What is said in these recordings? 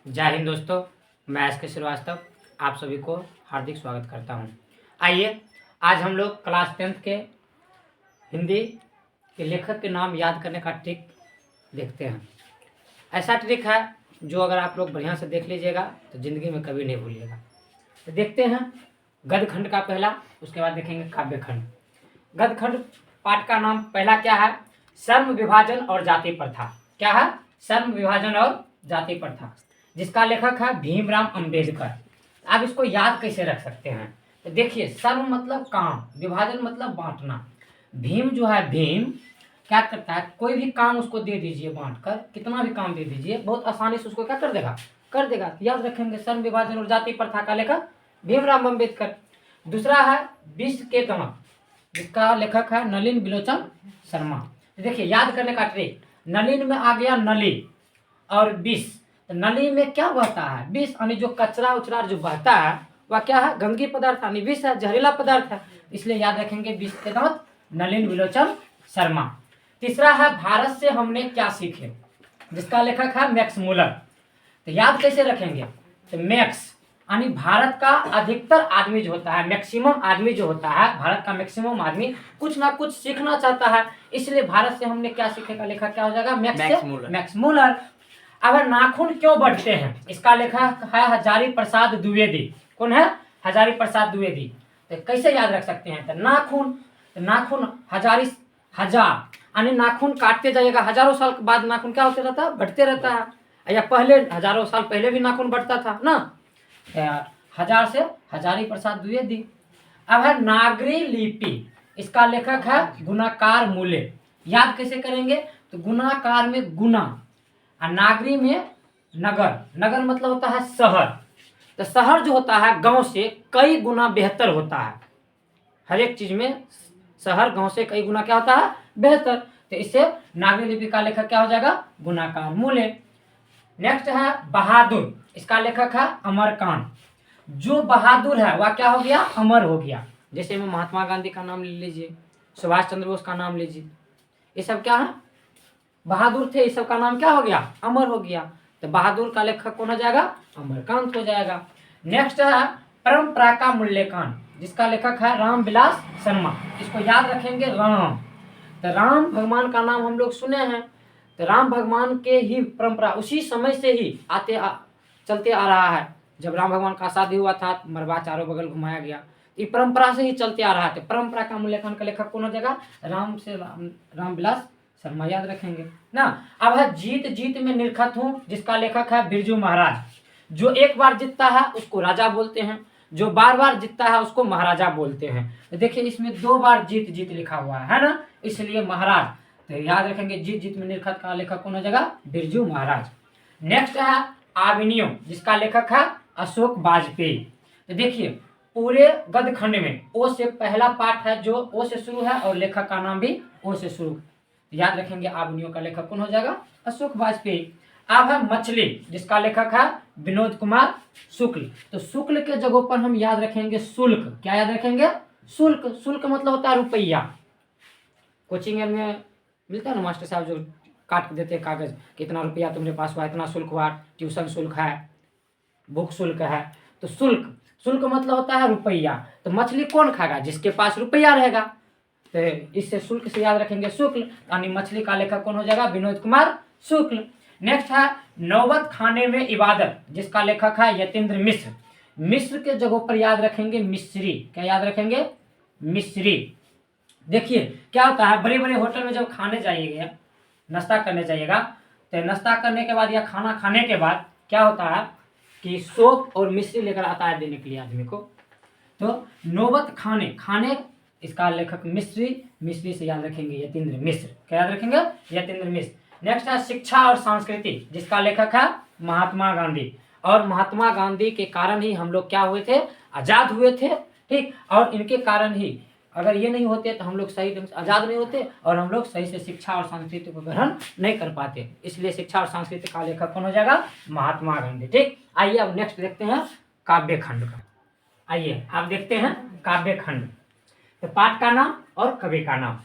जय हिंद दोस्तों, मैं एस के श्रीवास्तव आप सभी को हार्दिक स्वागत करता हूं। आइए आज हम लोग क्लास 10th के हिंदी के लेखक के नाम याद करने का ट्रिक देखते हैं। ऐसा ट्रिक है जो अगर आप लोग बढ़िया से देख लीजिएगा तो ज़िंदगी में कभी नहीं भूलिएगा। तो देखते हैं गद्य खंड का पहला, उसके बाद देखेंगे काव्य खंड। गद्य खंड पाठ का नाम पहला क्या है? श्रम विभाजन और जाति प्रथा। क्या है? श्रम विभाजन और जाति प्रथा, जिसका लेखक है भीमराव अंबेडकर। आप इसको याद कैसे रख सकते हैं? तो देखिए, श्रम मतलब काम, विभाजन मतलब बांटना। भीम जो है, भीम क्या करता है, कोई भी काम उसको दे दीजिए बांट कर, कितना भी काम दे दीजिए, बहुत आसानी से उसको क्या कर देगा, कर देगा। याद रखेंगे, श्रम विभाजन और जाति प्रथा का लेखक भीमराव अंबेडकर। दूसरा है विश्व के दमक, जिसका लेखक है नलिन बिलोचन शर्मा। देखिए याद करने का ट्रिक, नलिन में आ गया नली और विष। तो नली में क्या बहता है? विष, यानी जो कचरा उचरा जो बहता है वह क्या है? गंदगी पदार्थ, यानी विष है, जहरीला पदार्थ है। इसलिए याद रखेंगे विश्व के दमक नलिन बिलोचन शर्मा। तीसरा है भारत से हमने क्या सीखे, जिसका लेखक है मैक्स मूलर। तो याद कैसे रखेंगे? तो मैक्स यानी भारत का अधिकतर आदमी जो होता है, मैक्सिमम आदमी जो होता है, भारत का मैक्सिमम आदमी कुछ ना कुछ सीखना चाहता है, इसलिए भारत से हमने क्या सीखे का लेखक क्या हो जाएगा? Max Muller. अब नाखून क्यों बढ़ते हैं, इसका लेखक है हजारी प्रसाद द्विवेदी। कौन है? हजारी प्रसाद द्विवेदी। तो कैसे याद रख सकते हैं? तो नाखून हजारी, हजार यानी नाखून काटते जाइएगा, हजारों साल के बाद नाखून क्या होते रहता है? बढ़ते रहता है। या पहले हजारों साल पहले भी नाखून बढ़ता था ना। हजार से हजारी प्रसाद द्विवेदी। अब है नागरी लिपि, इसका लेखक है गुणाकार मूल्य। याद कैसे करेंगे? तो गुणाकार में गुना और नागरी में नगर। नगर मतलब होता है शहर। तो शहर जो होता है गांव से कई गुना बेहतर होता है। हर एक चीज में शहर गांव से कई गुना क्या होता है? बेहतर। तो इससे नागरी लिपि का लेखक क्या हो जाएगा? गुणाकार मूल्य। नेक्स्ट है बहादुर, इसका लेखक है अमरकांत। जो बहादुर है वह क्या हो गया? अमर हो गया। जैसे में महात्मा गांधी का नाम ले लीजिए, सुभाष चंद्र बोस का नाम लीजिए, ये सब क्या है? बहादुर थे, इस सब का नाम क्या हो गया? अमर हो गया। तो बहादुर का लेखक कौन हो जाएगा? अमरकांत हो जाएगा। नेक्स्ट है परंपरा का मूल्यांकन, जिसका लेखक है रामविलास शर्मा। इसको याद रखेंगे, राम। तो राम भगवान का नाम हम लोग सुने हैं। तो राम भगवान के ही परंपरा उसी समय से ही चलते आ रहा है। जब राम भगवान का शादी हुआ था, मरबा चारों बगल घुमाया गया, ये परंपरा से ही चलते आ रहा है। परंपरा का मूल्यांकन का लेखक कौन हो जाएगा? रामविलास शर्मा। याद रखेंगे ना। अब है जीत जीत में निरखत हूँ, जिसका लेखक है बिरजू महाराज। जो एक बार जीतता है उसको राजा बोलते हैं, जो बार बार जीतता है उसको महाराजा बोलते हैं। तो देखिए इसमें 2 बार जीत जीत लिखा हुआ है ना, इसलिए महाराज। तो याद रखेंगे जीत जीत में निरखत का लेखक कौन हो जाएगा? बिरजू महाराज। नेक्स्ट है आविनियो, जिसका लेखक है अशोक वाजपेयी। तो देखिए पूरे गद्य खंड में ओ से पहला पाठ है जो ओ से शुरू है और लेखक का नाम भी ओ से शुरू। याद रखेंगे आविनियो का लेखक कौन हो जाएगा? अशोक वाजपेयी। अब है मछली, जिसका लेखक है विनोद कुमार शुक्ल। तो शुक्ल के जगहों पर हम याद रखेंगे शुल्क। क्या याद रखेंगे? शुल्क। शुल्क मतलब होता है रुपया। कोचिंग में मिलता है ना, मास्टर साहब जो काट के देते हैं कागज, कितना रुपया तुम्हारे पास हुआ, इतना शुल्क हुआ, ट्यूशन शुल्क है, बुक शुल्क है। तो शुल्क, शुल्क मतलब होता है रुपया। तो मछली कौन खाएगा? जिसके पास रुपया रहेगा। तो इससे शुल्क से याद रखेंगे शुक्ल, यानी मछली का लेखक कौन हो जाएगा? विनोद कुमार शुक्ल। नेक्स्ट है नौबत खाने में इबादत, जिसका लेखक है यतीन्द्र मिश्र। मिश्र के जगहों पर याद रखेंगे मिश्री। क्या याद रखेंगे? मिश्री। देखिए क्या होता है, बड़े बड़े होटल में जब खाने जाइएगा, नाश्ता करने जाइएगा, तो नाश्ता करने के बाद या खाना खाने के बाद क्या होता है कि सोप और मिश्री लेकर आता है देने के लिए आदमी को। तो नौबत खाने इसका लेखक मिश्री से याद रखेंगे यतीन्द्र मिश्र। क्या याद रखेंगे? यतीन्द्र मिश्र। नेक्स्ट है शिक्षा और संस्कृति, जिसका लेखक है महात्मा गांधी। और महात्मा गांधी के कारण ही हम लोग क्या हुए थे? आजाद हुए थे। ठीक, और इनके कारण ही, अगर ये नहीं होते तो हम लोग सही ढंग से आजाद नहीं होते और हम लोग सही से शिक्षा और संस्कृति को ग्रहण नहीं कर पाते। इसलिए शिक्षा और संस्कृति का लेखक कौन हो जाएगा? महात्मा गांधी। ठीक, आइए अब नेक्स्ट देखते हैं काव्य खंड का। आइए आप देखते हैं काव्य खंड। तो पाठ का नाम और कवि का नाम।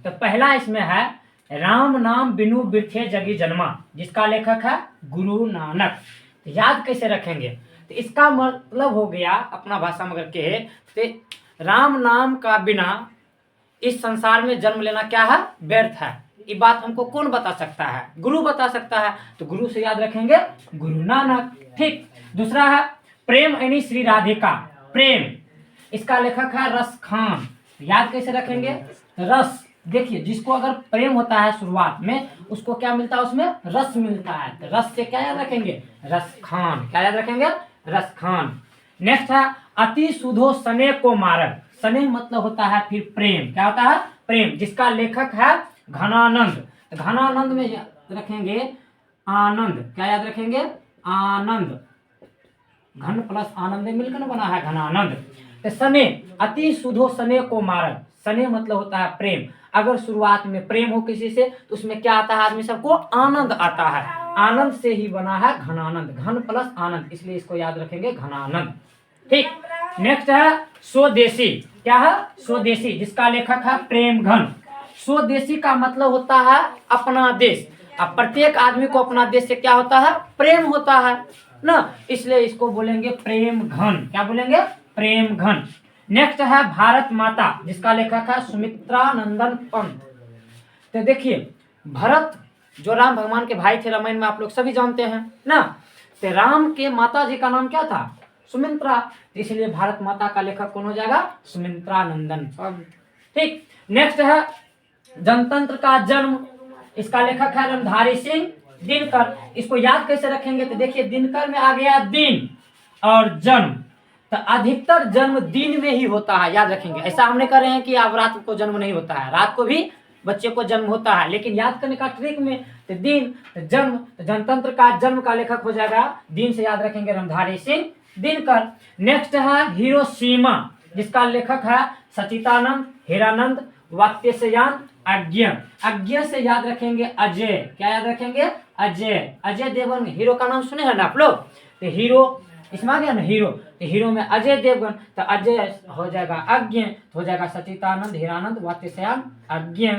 तो पहला इसमें है राम नाम बिनु बिरथे जगी जन्मा, जिसका लेखक है गुरु नानक। याद कैसे रखेंगे? तो इसका मतलब हो गया अपना भाषा में अगर कहे तो राम नाम का बिना इस संसार में जन्म लेना क्या है? व्यर्थ है। ये बात हमको कौन बता सकता है? गुरु बता सकता है। तो गुरु से याद रखेंगे गुरु नानक। ठीक। दूसरा है प्रेम यानी श्री राधिका। प्रेम, इसका लेखक है रस खान। याद कैसे रखेंगे? रस, देखिए जिसको अगर प्रेम होता है शुरुआत में, उसको क्या मिलता है? उसमें रस मिलता है। तो रस से क्या याद रखेंगे? रस खान। क्या याद रखेंगे? रस खान। नेक्स्ट है अति सुधो सने को मारक। सने मतलब होता है फिर प्रेम। क्या होता है? प्रेम, जिसका लेखक है घनानंद। तो घनानंद में याद रखेंगे आनंद। क्या याद रखेंगे? आनंद। घन प्लस आनंद मिलकर बना है घनानंद। तो सने, अति सुधो सने को मारक। सने मतलब होता है प्रेम। अगर शुरुआत में प्रेम हो किसी से तो उसमें क्या आता है? आदमी सबको आनंद आता है। आनंद से ही बना है घनानंद। घन प्लस आनंद, इसलिए इसको याद रखेंगे घनानंद। ठीक। नेक्स्ट है स्वदेशी। क्या है? स्वदेशी, जिसका लेखक है प्रेम घन। स्वदेशी का मतलब होता है अपना देश। अब प्रत्येक आदमी को अपना देश से क्या होता है? प्रेम होता है ना, इसलिए इसको बोलेंगे प्रेम घन। क्या बोलेंगे? प्रेम घन। नेक्स्ट है भारत माता, जिसका लेखक है सुमित्रा नंदन पंत। तो देखिए भरत जो राम भगवान के भाई थे, रामायण में आप लोग सभी जानते हैं ना। तो राम के माता जी का नाम क्या था? सुमित्रा। इसलिए भारत माता का लेखक कौन हो जाएगा? सुमित्रा नंदन पंत। ठीक। नेक्स्ट है जनतंत्र का जन्म, इसका लेखक है रणधारी सिंह दिनकर। इसको याद कैसे रखेंगे? तो देखिए दिनकर में आ गया दिन और जन्म, तो अधिकतर जन्म दिन में ही होता है। याद रखेंगे, ऐसा हम नहीं कर रहे हैं कि अब रात को जन्म नहीं होता है, रात को भी बच्चे को जन्म होता है, लेकिन याद करने का ट्रिक में तो दिन तो जन्म, तो जनतंत्र का जन्म का लेखक हो जाएगा दिन से याद रखेंगे रणधारी सिंह दिनकर। नेक्स्ट है हिरोशिमा, जिसका लेखक है सचिदानंद हीरानंद वात्स्यायन अज्ञ। अज्ञ से याद रखेंगे अजय। क्या याद रखेंगे? अजय। अजय देवगन हीरो का नाम सुने हैं ना आप लोग? तो हीरो इसमें आ गया ना हीरो, तो हीरो में अजय देवगन, तो अजय हो जाएगा अज्ञ, हो जाएगा सचिदानंद हीरानंद वात्स्यायन अज्ञ।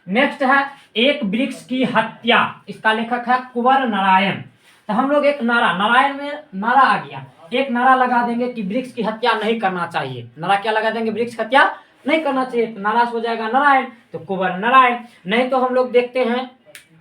नेक्स्ट है एक वृक्ष की हत्या, इसका लेखक है कुंवर नारायण। तो हम लोग एक नारा, नारायण में नारा आ गया, एक नारा लगा देंगे कि वृक्ष की हत्या नहीं करना चाहिए। नारा क्या लगा देंगे? वृक्ष की हत्या नहीं करना चाहिए। तो नारा हो जाएगा नारायण, तो कुंवर नारायण। नहीं तो हम लोग देखते हैं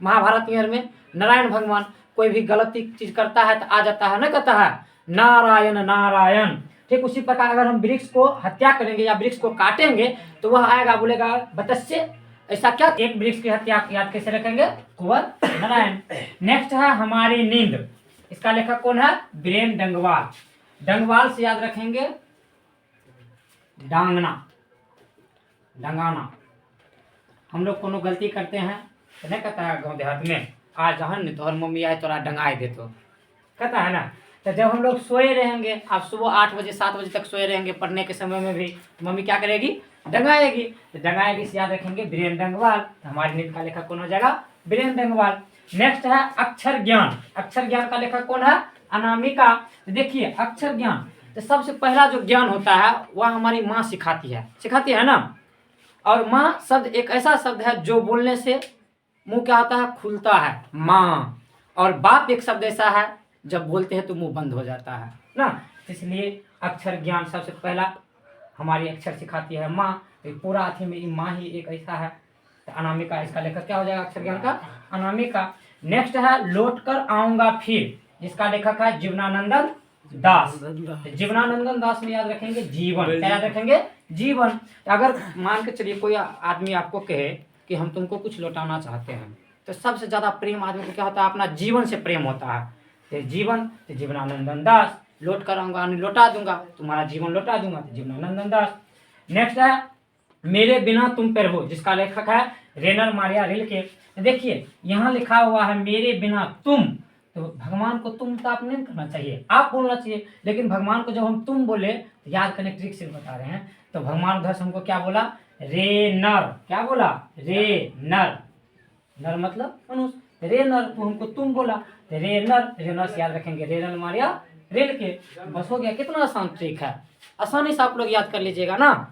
महाभारत में नारायण भगवान कोई भी गलती चीज करता है तो आ जाता है, ना कहता है नारायण नारायण। ठीक उसी प्रकार अगर हम वृक्ष को हत्या करेंगे या वृक्ष को काटेंगे तो वह आएगा बोलेगा बतस्य। ऐसा क्या? एक वृक्ष की हत्या याद कैसे रखेंगे? कुंवर नारायण। नेक्स्ट है हमारी नींद, इसका लेखक कौन है? बीरेन डंगवाल। डंगवाल से याद रखेंगे डांगना, डंगाना। हम लोग कोनो गलती करते हैं तो नहीं कहता है गाँव देहात में आज जहन तोहर मम्मी आए तोरा डंगाए दे, तो कहता है ना। तो जब हम लोग सोए रहेंगे, आप सुबह 8 बजे 7 बजे तक सोए रहेंगे पढ़ने के समय में भी, तो मम्मी क्या करेगी? डंगाएगी। तो डंगाएगी से याद रखेंगे बीरेन डंगवाल। तो हमारी नींद का लेखक कौन हो जाएगा? बीरेन डंगवाल। नेक्स्ट है अक्षर ज्ञान, अक्षर ज्ञान का लेखक कौन है? अनामिका। तो देखिए अक्षर ज्ञान, तो सबसे पहला जो ज्ञान होता है वह हमारी माँ सिखाती है ना। और माँ शब्द एक ऐसा शब्द है जो बोलने से मुंह क्या होता है? खुलता है, माँ। और बाप एक शब्द ऐसा है जब बोलते हैं तो मुंह बंद हो जाता है ना। इसलिए अक्षर ज्ञान सबसे पहला हमारी अक्षर सिखाती है माँ। तो पूरा अथी में माँ ही एक ऐसा है। तो अनामिका, इसका लेखक क्या हो जाएगा अक्षर ज्ञान का? अनामिका। नेक्स्ट है लौट कर आऊंगा फिर, जिसका लेखक है जीवनानंदन दास। जीवनानंदन दास में याद रखेंगे जीवन। क्या याद रखेंगे? जीवन। अगर मान के चलिए कोई आदमी आपको कहे कि हम तुमको कुछ लौटाना चाहते हैं, तो सबसे ज्यादा प्रेम आदमी को क्या होता है? अपना जीवन से प्रेम होता है। तो जीवन, तो जीवनानंदन दास। लौट कर आऊंगा लौटा दूंगा, तुम्हारा जीवन लौटा दूंगा, तो जीवनानंदन दास। नेक्स्ट है मेरे बिना तुम पर हो, जिसका लेखक है रेनर मारिया रिल्के। देखिए यहाँ लिखा हुआ है मेरे बिना तुम, तो भगवान को तुम तो आप नहीं करना चाहिए, आप बोलना चाहिए। लेकिन भगवान को जब हम तुम बोले तो याद करने ट्रिक से बता रहे हैं। तो भगवान उधर से हमको क्या बोला? रे नर। क्या बोला? रे नर। नर मतलब मनुष्य। रे नर, तो हमको तुम बोला, तो रे नर से याद रखेंगे रेनर मारिया रिल्के। बस हो गया। कितना आसान ट्रिक है, आसानी से आप लोग याद कर लीजिएगा ना।